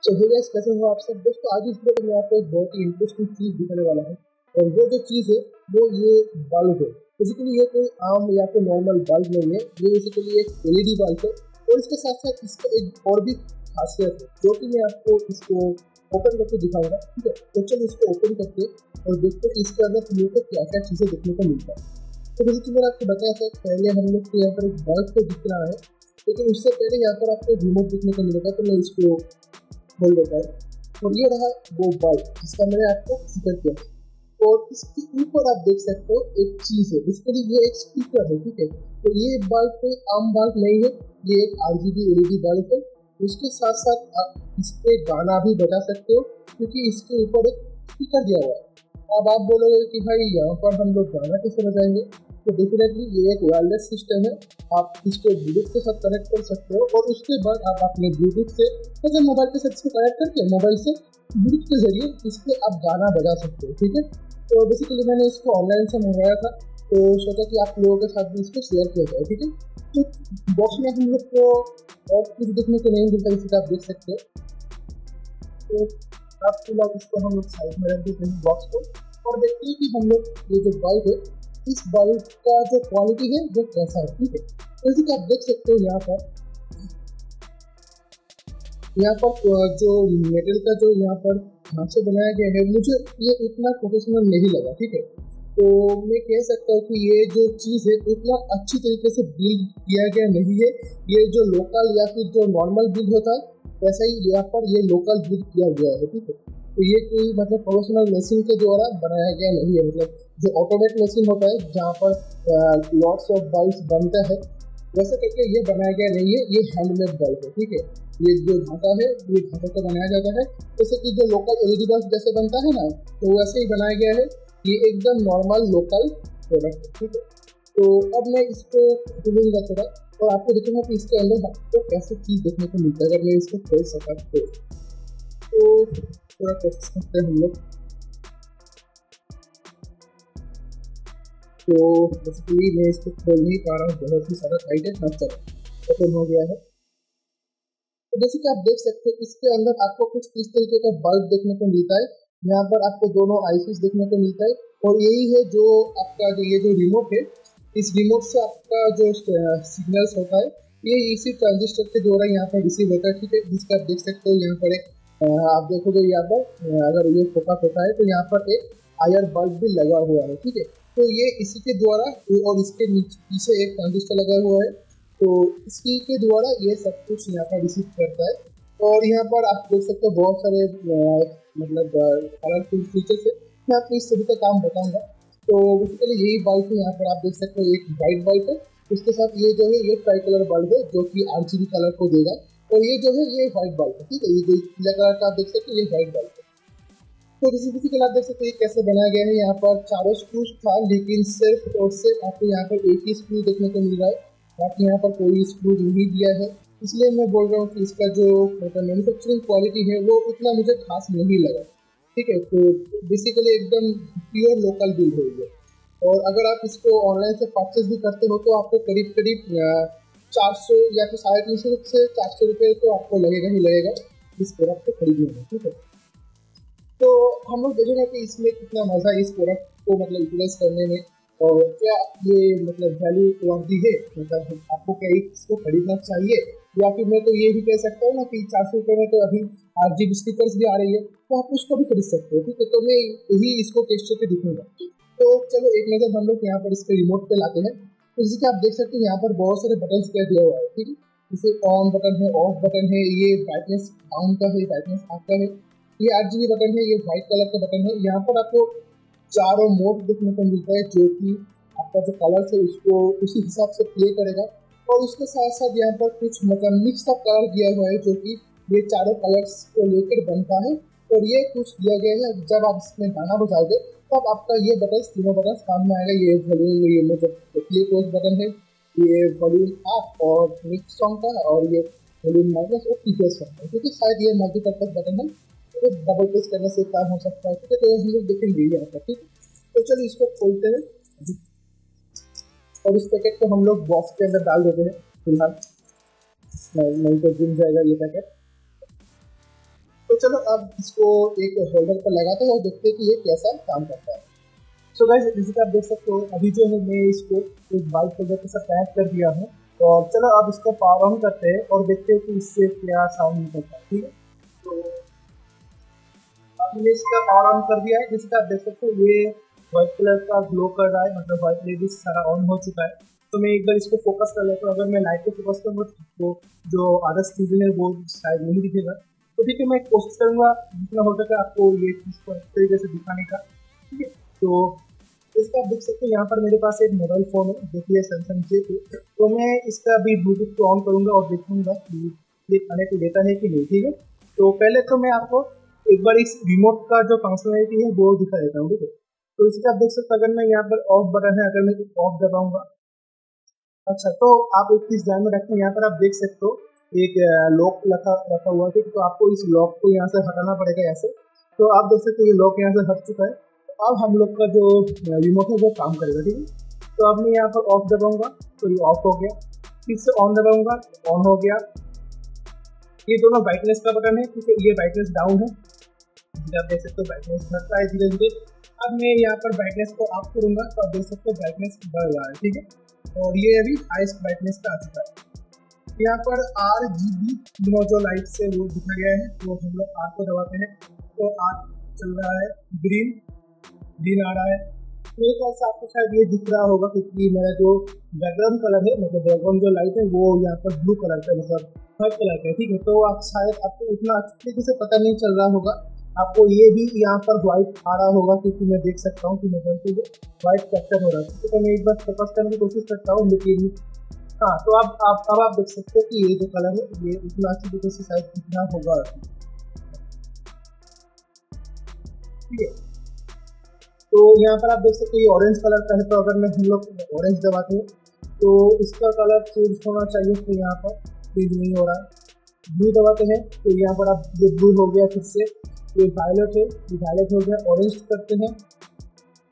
तो hey guys, कैसे हो आप सब दोस्तों। आज इस वीडियो में मैं आपको एक बहुत ही इंटरेस्टिंग चीज दिखाने वाला हूँ और वो जो चीज है वो ये बल्ब है। बेसिकली ये कोई आम या फिर नॉर्मल बल्ब नहीं है, ये बेसिकली एक एलईडी बल्ब है और इसके साथ साथ इसका एक और भी खासियत है जो कि मैं आपको इसको ओपन करके दिखाऊंगा। ठीक है, तो चलो इसको ओपन करके और देखते हैं कि इसके अंदर हम लोग को क्या क्या चीज़ें देखने को मिलता है। तो जैसे कि मैंने आपको बताया था, पहले हम लोग को यहाँ पर एक बल्ब तो दिख रहा है, लेकिन उससे पहले यहाँ पर आपको रिमोट दिखने को मिलेगा। तो मैं इसको खोल देता है और ये रहा वो बल्ब जिसका मैंने आपको जिक्र किया। और इसके ऊपर आप देख सकते हो एक चीज़ है, इसके लिए ये एक स्पीकर है। ठीक है, तो ये बल्ब कोई आम बल्ब नहीं है, ये एक RGB LED बल्ब है। उसके साथ साथ आप इस पे गाना भी बजा सकते हो क्योंकि इसके ऊपर एक स्पीकर दिया हुआ है। अब आप बोलोगे कि भाई यहाँ पर हम लोग गाना कैसे बजाएंगे, तो डेफिनेटली ये एक वायरलेस सिस्टम है। आप इसको ब्लूटूथ के साथ कनेक्ट कर सकते हो और उसके बाद आप अपने ब्लूटूथ से जैसे मोबाइल के साथ इसको कनेक्ट करके मोबाइल से ब्लूटूथ के जरिए इस पर आप गाना बजा सकते हो। ठीक है, तो बेसिकली मैंने इसको ऑनलाइन से मंगवाया था, तो सोचा कि आप लोगों के साथ भी इसको शेयर किया जाए। ठीक है, तो बॉक्स में हम लोग को और कुछ देखने को नहीं मिलता, जैसे आप देख सकते हो। तो आप फिलहाल इसको हम लोग साइड में रख देते हैं बॉक्स को और देखते हैं कि हम लोग ये जो बल्ब है, इस बल्ब का जो क्वालिटी है वो कैसा है। ठीक है, तो जैसे कि आप देख सकते हो यहाँ पर जो मेटल का जो यहाँ पर ढांचा बनाया गया है, मुझे ये उतना प्रोफेशनल नहीं लगा। ठीक है, तो मैं कह सकता हूँ कि ये जो चीज़ है उतना अच्छी तरीके से बिल्ड किया गया नहीं है। ये जो लोकल या फिर जो नॉर्मल बिल्ड होता है वैसा ही यहाँ पर ये लोकल बिल्ड किया गया है। ठीक है, तो ये कोई मतलब प्रोफेशनल मशीन के द्वारा बनाया गया नहीं है। मतलब जो ऑटोमेट मशीन होता है जहाँ पर लॉट्स ऑफ बल्ब्स बनता है, वैसे करके ये बनाया गया नहीं है, ये हैंडमेड बल्ब है। ठीक है, ये जो ढांचा है ये ढांचा का बनाया जाता है, जैसे कि जो लोकल LED बल्ब जैसे बनता है ना, तो वैसे ही बनाया गया है। ये एकदम नॉर्मल लोकल प्रोडक्ट है। ठीक है, तो अब मैं इसको खोलूँगा थोड़ा और आपको दिखेगा कि इसके अंदर आपको कैसे चीज़ देखने को मिलता है। अगर मैं इसको खोल सका तो थोड़ा कोशिश करते हैं हम लोग। तो बेसिकली मैं इसको खोल नहीं पा रहा हूँ, बहुत ही सारा टाइट है। हाँ चलो ओपन हो गया है। तो जैसे कि आप देख सकते हो इसके अंदर आपको कुछ इस तरीके का बल्ब देखने को मिलता है। यहाँ पर आपको दोनों ICs देखने को मिलता है और यही है जो आपका ये जो रिमोट है, इस रिमोट से आपका जो सिग्नल्स होता है ये इसी ट्रांजिस्टर के द्वारा यहाँ पर रिसीव होता है। ठीक है, जिसका आप देख सकते हो यहाँ पर एक आप देखोगे यहाँ पर अगर ये फोकस होता है तो यहाँ पर एक IR बल्ब भी लगा हुआ है। ठीक है, तो ये इसी के द्वारा और इसके पीछे एक ट्रांजिस्टर लगा हुआ है, तो इसी के द्वारा ये सब कुछ यहाँ पर रिसीव करता है। और यहाँ पर आप देख सकते हो बहुत सारे मतलब कलरफुल फीचर्स है। मैं आपको इस सभी का काम बताऊंगा। तो बेसिकली यही बल्ब है, यहाँ पर आप देख सकते हो एक वाइट बल्ब है, उसके साथ ये जो है ये ट्राई कलर बल्ब है जो कि RGB कलर को देगा, और ये जो है ये वाइट बल्ब है। ठीक है, ये जो पीला कलर का आप देख सकते हो ये वाइट बल्ब है। तो बेसिकली आप देख सकते हैं कैसे बनाया गया है। यहाँ पर चारों स्क्रूज था, लेकिन सिर्फ और सिर्फ आपको यहाँ पर एक ही स्क्रू देखने को मिल रहा है, बाकी यहाँ पर कोई स्क्रू नहीं दिया है। इसलिए मैं बोल रहा हूँ कि इसका जो मतलब मैन्युफैक्चरिंग क्वालिटी है वो उतना मुझे खास नहीं लगा। ठीक है, तो बेसिकली एकदम प्योर लोकल बिल्ड है ये। और अगर आप इसको ऑनलाइन से परचेज भी करते हो तो आपको करीब करीब 400 या फिर 350 से 400 रुपये तो आपको लगेगा ही लगेगा इस प्रोडक्ट को खरीदने में। ठीक है, तो हम लोग देखेंगे कि इसमें कितना मज़ा है इस प्रोडक्ट को मतलब यूटिलाइज करने में, और क्या ये मतलब वैल्यू वर्दी है, मतलब आपको क्या इसको खरीदना चाहिए। या फिर मैं तो ये भी कह सकता हूँ ना कि 400 रुपये में तो अभी RGB स्टिकर्स भी आ रही है, तो आप उसको भी खरीद सकते हो। ठीक है, तो मैं यही इसको टेस्ट करके दिखूंगा। तो चलो एक नज़र हम लोग यहाँ पर इसके रिमोट पे लाते हैं। तो जैसे कि आप देख सकते हैं यहाँ पर बहुत सारे बटन दिया हुआ है। ठीक है, जैसे ऑन बटन है, ऑफ बटन है, ये ब्राइटनेस डाउन का है, ब्राइटनेस अप का है, ये RGB बटन है, ये व्हाइट कलर का बटन है। यहाँ पर आपको चारों मोड देखने को मिलता है जो कि आपका जो कलर है उसको उसी हिसाब से प्ले करेगा। और उसके साथ साथ यहाँ पर कुछ मतलब मिक्स अप कलर दिया हुआ है जो कि ये चारों कलर्स को लेकर बनता है। और ये कुछ दिया गया है, जब आप इसमें गाना बजाओगे तब तो आपका ये बटन तीनों बटन काम में आएगा। ये वॉल्यूम, ये मतलब प्ले क्लोज बटन है, ये वॉल्यूम अप और मिक्स सॉन्ग का, और ये वॉल्यूम माइनस और पीछे सॉन्ग है, क्योंकि शायद ये मल्टीपर्पज बटन है, तो डबल प्रेस करने से काम हो सकता है। ठीक है, तो हम लोग देखेंगे यहाँ पर। ठीक है, तो चलिए इसको खोलते हैं और इस पैकेट को हम लोग बॉक्स के अंदर डाल देते हैं। फिलहाल नहीं तो गिर जाएगा ये पैकेट। तो चलो अब इसको एक होल्डर पर लगाते हैं और देखते हैं कि ये कैसा काम करता है। सो गाइस, जैसे कि आप देख सकते हो अभी जो है मैं इसको एक वाइट होल्डर के साथ कनेक्ट कर दिया हूँ। और चलो अब इसको पावर ऑन करते हैं और देखते हैं कि इससे क्या साउंड निकलता है। ठीक है, तो हमने इसका पावर ऑन कर दिया है। जैसे कि आप देख सकते हो ये व्हाइट कलर का ग्लो कर रहा है, मतलब व्हाइट लेडी सारा ऑन हो चुका है। तो मैं एक बार इसको फोकस कर लेता हूँ। अगर मैं लाइट पे फोकस करूँगा तो जो अदर्स चीज़ें हैं वो शायद नहीं दिखेगा। तो ठीक है, मैं कोशिश करूँगा जितना हो सके आपको ये चीज़ को अच्छे तरीके से दिखाने का। ठीक है, तो इसका आप देख सकते हो यहाँ पर मेरे पास एक मोबाइल फ़ोन है जो कि है सैमसंग J2। तो मैं इसका अभी ब्लूटूथ को ऑन करूँगा और देखूँगा कि ये कनेक्ट लेता है कि नहीं। ठीक है, तो पहले तो मैं आपको एक बार इस रिमोट का जो फंक्शनलिटी है वो दिखा देता हूँ। ठीक है, तो इसका आप देख सकते हो अगर मैं यहाँ पर ऑफ बटन है, अगर मैं ऑफ दबाऊंगा, अच्छा तो आप एक चीज़ ध्यान में रखें, यहाँ पर आप देख सकते हो एक लॉक रखा रखा हुआ है। ठीक है, तो आपको इस लॉक को यहाँ से हटाना पड़ेगा ऐसे। तो आप देख सकते हो ये लॉक यहाँ से हट चुका है। तो अब हम लोग का जो रिमोट है वो काम करेगा। ठीक है, तो अब मैं यहाँ पर ऑफ दबाऊंगा तो ये ऑफ हो गया, फिर से ऑन दबाऊंगा ऑन हो गया। ये दोनों ब्राइटनेस का बटन है। ठीक है, ये ब्राइटनेस डाउन है, आप देख सकते हो ब्राइटनेस घटता है धीरे धीरे। अब मैं यहाँ पर ब्राइटनेस को ऑफ करूँगा तो आप देख सकते हो ब्राइटनेस बढ़ रहा है। ठीक है, और ये अभी हाईएस्ट ब्राइटनेस का आ चुका है। यहाँ पर RGB तीनों जो लाइट से वो दिखा गया है, तो हम लोग R को दबाते हैं तो R चल रहा है, ग्रीन आ रहा है। मेरे ख्याल से आपको शायद ये दिख रहा होगा क्योंकि मेरा जो बैकग्राउंड कलर है, मतलब बैकग्राउंड जो लाइट है वो यहाँ पर ब्लू कलर का, मतलब व्हाइट कलर का है। ठीक है, तो आप शायद आपको उतना अच्छे तरीके से पता नहीं चल रहा होगा, आपको ये भी यहाँ पर व्हाइट आ रहा होगा क्योंकि मैं देख सकता हूँ कि मोबाइल पे व्हाइट कैप्चर हो रहा है। तो मैं एक बार फोकस करने की कोशिश करता हूँ, लेकिन हाँ, तो अब आप देख सकते हो कि ये जो कलर है ये उतना अच्छी तरीके से शायद दिखना होगा। ठीक है, तो यहाँ पर आप देख सकते हो ये ऑरेंज कलर का है। तो अगर मैं हम लोग ऑरेंज दबाते हैं तो इसका कलर चेंज होना चाहिए, तो यहाँ पर चेंज नहीं हो रहा। ब्लू दबाते हैं तो यहाँ पर आप ये ब्लू हो गया, फिर से ये वायलेट है, ये वायलेट हो गया। ऑरेंज करते हैं,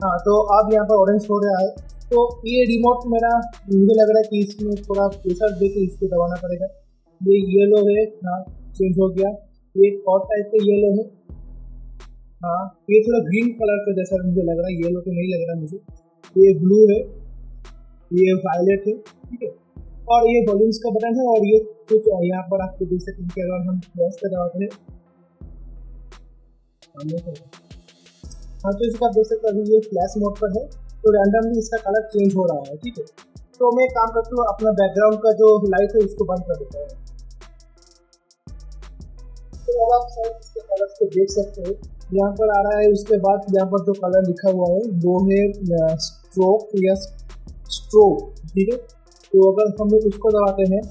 हाँ तो अब यहाँ पर ऑरेंज हो रहा है। तो ये रिमोट मेरा मुझे लग रहा है कि इसमें थोड़ा प्रेशर दे के इसको दबाना पड़ेगा। ये येलो है, हाँ चेंज हो गया। ये एक और टाइप का येलो है, हाँ ये थोड़ा ग्रीन कलर का जैसा मुझे लग रहा है, येलो तो नहीं लग रहा मुझे। ये ब्लू है, ये वायलेट है। ठीक है, और ये वॉल्यूम्स का बटन है। और ये कुछ यहाँ पर आपको देख सकते हैं कि अगर हम फ्लैश का दबाते हैं, हाँ तो इसका आप देख सकते हैं अभी ये फ्लैश मोड पर है, तो रैंडमली इसका कलर चेंज हो रहा है। ठीक है, तो मैं काम करता हूँ अपना बैकग्राउंड का जो लाइट है उसको बंद कर देता हूँ। तो अब आप शायद इसके कलर्स को देख सकते हो, यहाँ पर आ रहा है। उसके बाद यहाँ पर जो कलर लिखा हुआ है वो है स्ट्रोक या स्ट्रोक। ठीक है, तो अगर हम लोग उसको दबाते हैं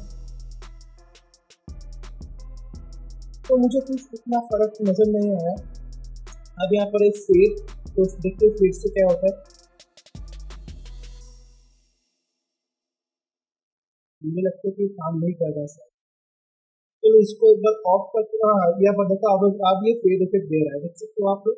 तो मुझे कुछ इतना फर्क नजर नहीं आया। अब यहाँ पर एक फेड, तो देखते हैं फेड से क्या होता है। मुझे लगता है कि काम नहीं कर रहा सर। चलो इसको एक बार ऑफ करके, हाँ यहाँ पर देखो अब ये फेड इफेक्ट दे रहा है, देख सकते हो आप लोग।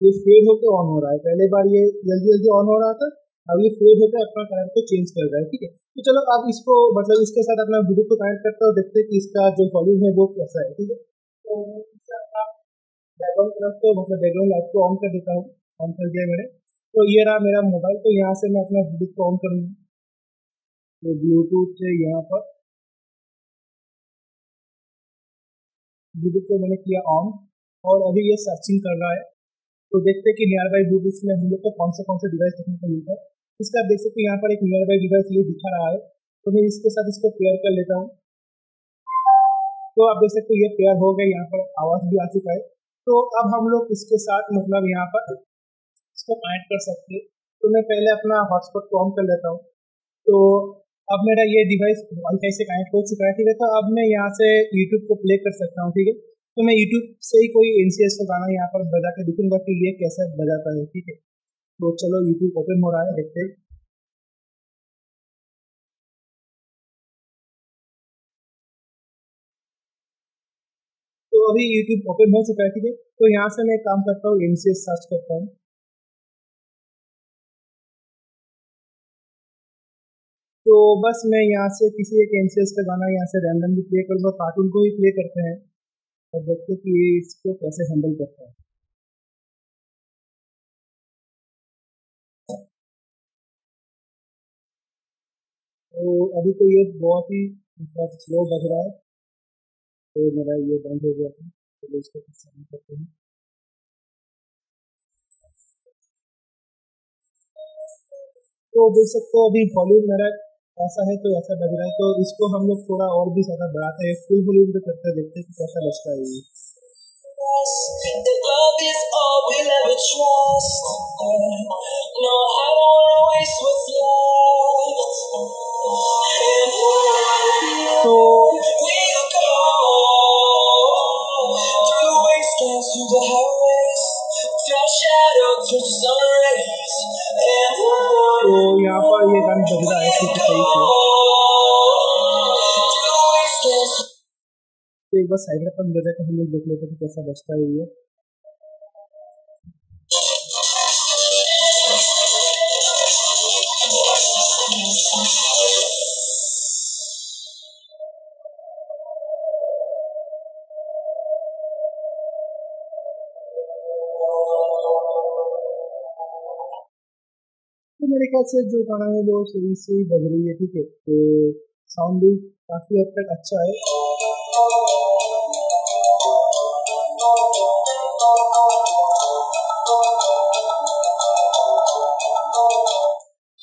ये फेड होकर ऑन हो रहा है, पहले बार ये जल्दी जल्दी ऑन हो रहा था, अब ये फेड होकर अपना कलर को चेंज कर रहा है। ठीक है, तो चलो अब इसको मतलब इसके साथ अपना ब्लूटूथ को कनेक्ट करते हो, देखते हैं कि इसका जो वॉल्यूम है वो कैसा है। ठीक है, तो बैकग्राउंड तरफ को मतलब बैकग्राउंड लाइट को ऑन कर देता हूँ, ऑन कर दिया मैंने। तो ये रहा मेरा मोबाइल, तो यहाँ से मैं अपना ब्लूटूथ को ऑन करूँगा। तो ब्लूटूथ है यहाँ पर, ब्लूटूथ को मैंने किया ऑन और अभी ये सर्चिंग कर रहा है। तो देखते हैं कि नियर बाई ब्लूटूथ में हम लोग को कौन से डिवाइस देखने को मिलता है। इसका आप देख सकते हैं यहाँ पर एक नियर बाई डिवाइस ये दिखा रहा है, तो मैं इसके साथ इसको पेयर कर लेता हूँ। तो आप देख सकते हो ये पेयर हो गया, यहाँ पर आवाज़ भी आ चुका है। तो अब हम लोग इसके साथ मतलब यहाँ पर इसको कनेक्ट कर सकते हैं। तो मैं पहले अपना हॉटस्पॉट को ऑन कर लेता हूँ। तो अब मेरा ये डिवाइस वाईफाई से कनेक्ट हो चुका है। ठीक है, तो अब मैं यहाँ से यूट्यूब को प्ले कर सकता हूँ। ठीक है, तो मैं यूट्यूब से ही कोई NCS का गाना यहाँ पर बजा के दिखूंगा कि ये कैसे बजाता है। ठीक है, तो चलो यूट्यूब ओपन हो रहा है, देखते हैं। तो अभी यूट्यूब ओपन हो चुका है। ठीक है, तो यहाँ से मैं काम करता हूँ, NCS सर्च करता हूँ। तो बस मैं यहाँ से किसी एक NCS का गाना यहाँ से रैंडमली प्ले करूँगा, कार्टून को ही प्ले करते हैं। और देखते हैं कि ये इसको कैसे हैंडल करता है। तो अभी तो ये बहुत ही स्लो बज रहा है, तो मेरा ये बंद हो गया था, तो इसको फिर से ऑन करते हैं। तो देख सकते हो अभी वॉल्यूम मेरा ऐसा है तो ऐसा बज रहा है, तो इसको हम लोग थोड़ा और भी ज़्यादा बढ़ाते हैं, फुल वॉल्यूम पे करते हैं, देखते हैं कि कैसा बजता है ये। That love is all we'll ever trust. No, I don't wanna waste what's left. And on we'll go through the wastelands, through the highways, till our shadow turns to sun rays. And on तो यहाँ पर ये गाना बज रहा है ठीक सही से। तो एक बार साइड में अपन बजा के हम लोग देख लेते हैं कि कैसा बजता है ये। तो मेरे ख्याल से जो गाना है वो सही से ही बज रही है, ठीक है, तो साउंड भी काफ़ी हद तक अच्छा है।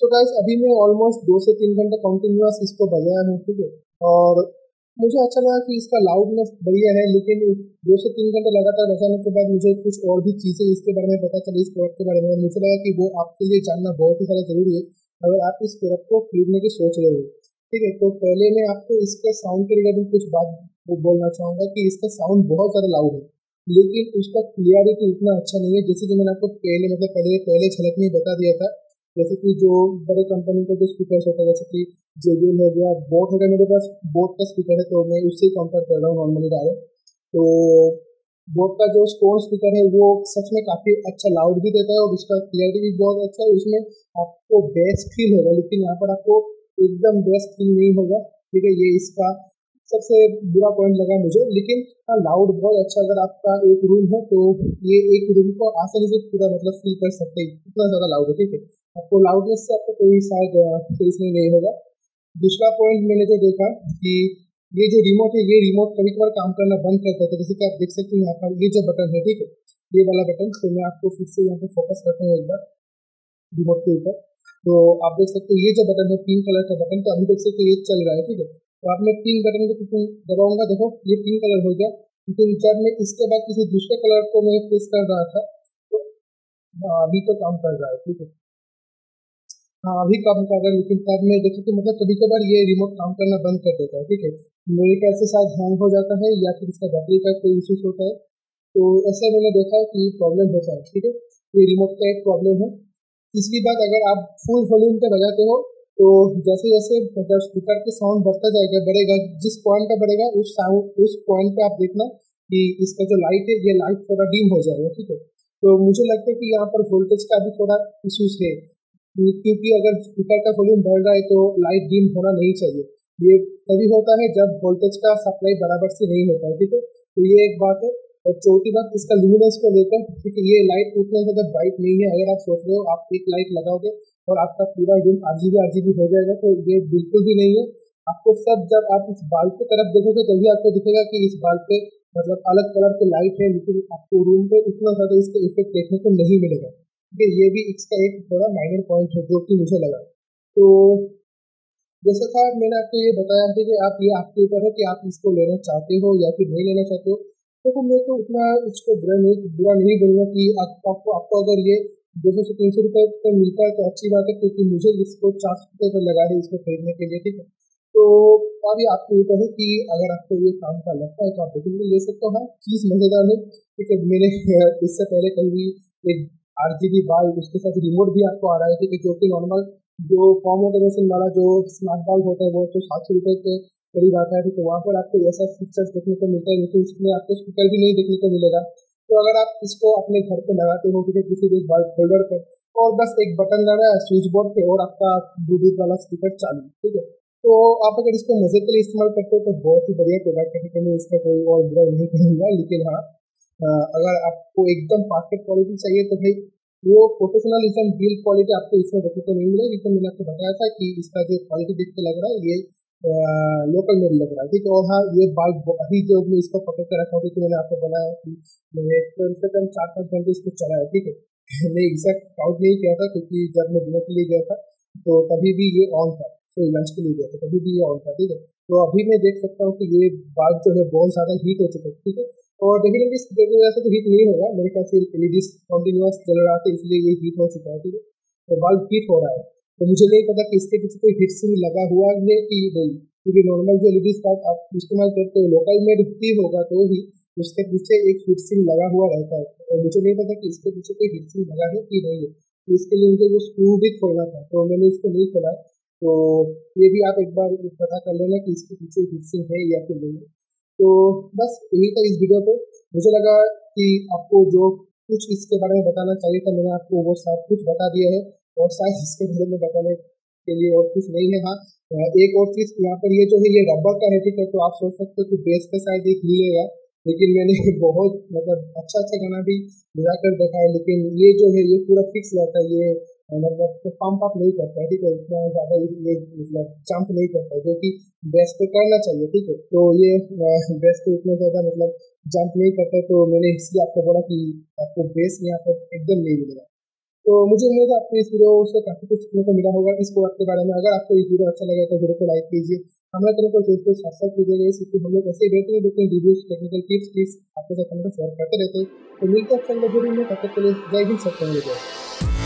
तो गाइस अभी मैं ऑलमोस्ट 2 से 3 घंटे कंटिन्यूअस इसको बजाया हूँ, ठीक है, और मुझे अच्छा लगा कि इसका लाउडनेस बढ़िया है, लेकिन 2 से 3 घंटे लगातार बजाने के बाद मुझे कुछ और भी चीज़ें इसके बारे में पता चली, इस प्रोडक्ट के बारे में। मुझे लगा कि वो आपके लिए जानना बहुत ही ज़्यादा ज़रूरी है अगर आप इस प्रोडक्ट को खरीदने की सोच रहे हो, ठीक है। तो पहले मैं आपको इसके साउंड के रिगार्डिंग कुछ बात बोलना चाहूँगा कि इसका साउंड बहुत ज़्यादा लाउड है, लेकिन उसका क्लियरिटी उतना अच्छा नहीं है, जैसे कि मैंने आपको पहले झलक में बता दिया था। जैसे कि जो बड़े कंपनी के जो स्पीकर्स होते हैं, जैसे कि JBL हो गया, बोट हो गया, मेरे पास बोट का स्पीकर है तो मैं उससे कंपेयर कर रहा हूँ नॉर्मली डायरेक्ट। तो बोट का जो स्टोन स्पीकर है वो सच में काफ़ी अच्छा लाउड भी देता है और उसका क्लियरिटी भी बहुत अच्छा है, उसमें आपको बेस फील होगा, लेकिन यहाँ पर आपको एकदम बेस फील नहीं होगा, ठीक है। ये इसका सबसे बुरा पॉइंट लगा मुझे, लेकिन हाँ लाउड बहुत अच्छा। अगर आपका एक रूम है तो ये एक रूम को आसानी से पूरा मतलब फील कर सकते हैं, इतना ज़्यादा लाउड है, ठीक है। आपको लाउडनेस से आपको कोई शायद फेस नहीं होगा। दूसरा पॉइंट मैंने जो देखा कि ये जो रिमोट है, ये रिमोट कभी कभार काम करना बंद कर देता है, जैसे कि आप देख सकते हैं यहाँ पर ये जो बटन है, ठीक है, ये वाला बटन। तो मैं आपको फिर से यहाँ पे फोकस करता हूँ एक बार रिमोट के ऊपर, तो आप देख सकते हैं ये जो बटन है पिंक कलर का बटन, तो अभी देख सकते हैं ये चल रहा है, ठीक है। तो आप मैं पिंक बटन को दबाऊंगा, देखो ये पिंक कलर हो गया, लेकिन जब मैं इसके बाद किसी दूसरे कलर को मैं प्रेस कर रहा था तो अभी तो काम कर रहा है, ठीक है, हाँ अभी काम कर रहा है, लेकिन तब मैं देखा कि मतलब कभी कभार ये रिमोट काम करना बंद कर देता है, ठीक है। मेरे ख्याल से शायद हैंग हो जाता है या फिर इसका बैटरी का कोई इशूज होता है, तो ऐसा मैंने देखा है कि प्रॉब्लम होता है, ठीक है। ये रिमोट का एक प्रॉब्लम है। तीसरी बात, अगर आप फुल वॉल्यूम पे बजाते हो तो जैसे जैसे मतलब स्पीकर के साउंड बढ़ता जाएगा, बढ़ेगा, जिस पॉइंट पे बढ़ेगा उस पॉइंट पे आप देखना कि इसका जो लाइट है ये लाइट थोड़ा डिम हो जाएगा, ठीक है। तो मुझे लगता है कि यहाँ पर वोल्टेज का भी थोड़ा इशूज है, क्योंकि अगर स्पीकर का वॉल्यूम बढ़ रहा है तो लाइट डिम होना नहीं चाहिए। ये तभी होता है जब वोल्टेज का सप्लाई बराबर से नहीं होता है, ठीक है। तो ये एक बात है। और चौथी बात, इसका लुमिनेंस को लेकर, क्योंकि ये लाइट उतना ज़्यादा ब्राइट नहीं है। अगर आप सोच रहे हो आप एक लाइट लगाओगे और आपका पूरा रूम RGB हो जाएगा, तो ये बिल्कुल भी नहीं है। आपको सब जब आप इस बाल्ब की तरफ देखोगे तभी आपको दिखेगा कि इस बाल्ब पे मतलब अलग कलर के लाइट है, लेकिन आपको रूम पे उतना ज़्यादा इसका इफेक्ट देखने को नहीं मिलेगा। कि ये भी इसका एक थोड़ा माइनर पॉइंट है जो कि मुझे लगा। तो जैसा था मैंने आपको ये बताया है कि आप ये आपके ऊपर है कि आप इसको लेना चाहते हो या फिर नहीं लेना चाहते हो। तो मैं तो उतना इसको बुरा नहीं बोलूँगा कि आपको अगर ये 200 से 300 रुपये पर मिलता है तो अच्छी बात है, क्योंकि मुझे इसको 400 रुपये पर लगा है इसको खरीदने के लिए, ठीक है। तो अभी आपके ऊपर है कि अगर आपको ये काम का लगता है तो आप बिल्कुल ले सकते हो। हाँ चीज़ मज़ेदार है, ठीक है। मैंने इससे पहले कभी एक RGB बल्ब, उसके साथ रिमोट भी आपको आ रहा है, ठीक है, जो कि नॉर्मल जो फॉर्म ऑटोमेशन वाला जो स्मार्ट बल्ब होता है वो तो 700 रुपये के करीब आता है, ठीक है। वहाँ पर आपको ऐसा फीचर्स देखने को मिलता है, लेकिन उसमें आपको स्पीकर भी नहीं देखने को मिलेगा। तो अगर आप इसको अपने घर पे लगाते हो, ठीक है, किसी भी बल्ब होल्डर पर, और बस एक बटन लगा है स्विच बोर्ड पे और आपका ब्लूटूथ वाला स्पीकर चालू, ठीक है। तो आप अगर इसको मजे के लिए इस्तेमाल करते हो तो बहुत ही बढ़िया प्रोडक्ट है, मैं इसका कोई और बुरा नहीं कहूँगा। लेकिन हाँ, अगर आपको एकदम परफेक्ट क्वालिटी चाहिए तो भाई वो प्रोफेशनलिज्म बिल्ड क्वालिटी आपको इसमें देखने को नहीं मिलेगी। लेकिन मैंने आपको बताया था कि इसका जो क्वालिटी देख के लग रहा है ये लोकल मेड लग रहा है, ठीक है। और हाँ, ये बल्ब अभी जो मैं इसको पकड़ कर रखा हूँ, क्योंकि मैंने आपको बताया कि मैंने कम से कम 4-5 घंटे इसको चलाया, ठीक है। मैं एग्जैक्ट काउंट नहीं किया था, क्योंकि जब मैं डिनर के लिए गया था तो तभी भी ये ऑन था, तो लंच के लिए गया था तभी भी ये ऑन था, ठीक है। तो अभी मैं देख सकता हूँ कि ये बल्ब जो है बहुत ज़्यादा हीट हो चुका है, ठीक है। और डेफिनेटली इस वजह से तो हीट नहीं होगा, मेरे ख्याल से एलईडी कंटिन्यूअस चल रहा था इसलिए ये हीट हो चुका है, ठीक है। तो बल्ब हीट हो रहा है, तो मुझे नहीं पता कि इसके पीछे कोई हीट सिंक लगा हुआ है कि नहीं, क्योंकि नॉर्मल जो एलईडी आप इस्तेमाल करते हो लोकल में भी होगा तो ही उसके पीछे एक हीट सिंक लगा हुआ रहता है। और मुझे नहीं पता कि इसके पीछे कोई हीट सिंक लगा है कि नहीं है, तो इसके लिए मुझे वो स्क्रू भी खोलना था, तो मैंने इसको नहीं खोला। तो ये भी आप एक बार पता कर लेना कि इसके पीछे हीट सिंक है या फिर नहीं। तो बस यही था इस वीडियो पे। मुझे लगा कि आपको जो कुछ इसके बारे में बताना चाहिए था मैंने आपको वो सब कुछ बता दिया है, और शायद इसके बारे में बताने के लिए और कुछ नहीं है। हाँ, एक और चीज़ यहाँ पर ये जो है ये रबर का है, ठीक है। तो आप सोच सकते हो कि बेस पे शायद ये हिलेगा, लेकिन मैंने बहुत मतलब अच्छा गाना भी मिला कर देखा है, लेकिन ये जो है ये पूरा फिक्स रहता है, ये मतलब तो पंप अप नहीं करता है, ठीक है। इतना ज़्यादा ये मतलब जंप नहीं करता है, जो कि बेस पे करना चाहिए, ठीक है। तो ये बेस पे इतना ज़्यादा मतलब जंप नहीं करता है, तो मैंने इसलिए आपको बोला कि आपको बेस यहाँ पर एकदम नहीं मिलेगा। तो मुझे उम्मीद है आपको इस वीडियो से काफ़ी कुछ सीखने को मिला होगा इस प्रोडक्ट के बारे में। अगर आपको ये वीडियो अच्छा लगे तो वीडियो को लाइक कीजिए, हमारे चैनल को फेसबुक सब्सक्राइब कीजिएगा, क्योंकि हम लोग ऐसे बेहतरीन रिव्यूज टेक्निकल टिप्स आपके साथ हम लोग शेयर करते रहते हैं। तो मिलते हैं अगले वीडियो में, तब तक के लिए जय हिंद, सबको।